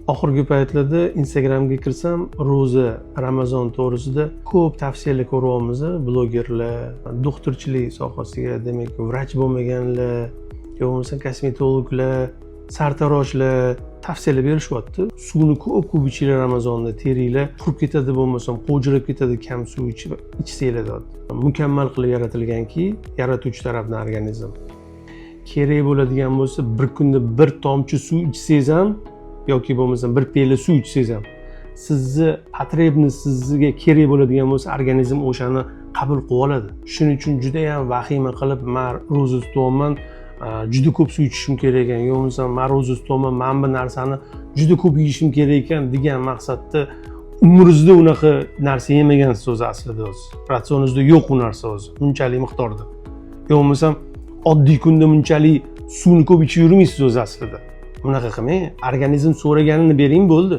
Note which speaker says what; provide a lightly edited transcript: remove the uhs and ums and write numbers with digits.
Speaker 1: Oxirgi paytlarda Instagramga kirsam, ro'za, Ramazon to'g'risida ko'p tavsiyalar ko'ryapmiz. Blogerlar, doktorchilik sohasiga, demak, vrach bo'lmaganlar, yo'qsa kosmetologlar, sartaroshlar tavsiyalar berishyapti. Suvni ko'p ichinglar Ramazonda, teringlar qurib ketadi, bo'lmasam qovjirab ketadi, kam suv ichsanglar deyapti. Mukammal qilib yaratilganki, yaratuvchi tarafdan organizm. Kerak bo'ladigan bo'lsa, bir kunda bir tomchi suv ichsangiz ham yoki bo'lmasam bir piyola suv ichsangiz ham sizni potrебность, sizga kerak bo'ladigan bo'lsa, organizm o'shani qabul qilib oladi. Shuning uchun juda ham vahima qilib, men ro'za tutyapman, juda ko'p suv ichishim kerak ekan, yo'qsa men ro'za tutyapman, men bu narsani juda ko'p yeyishim kerak ekan degan maqsadda umringizda unaqa narsa yemagansiz o'zi aslida o'zi. Ratsioningizda yo'q u narsa o'zi, bunchalik miqdorda. Yo'qmasam oddiy kunda bunchalik suvni ko'p ichib yurmaysiz o'zi aslida. Bunaqa qilmang, organizm so'raganini bering bo'ldi.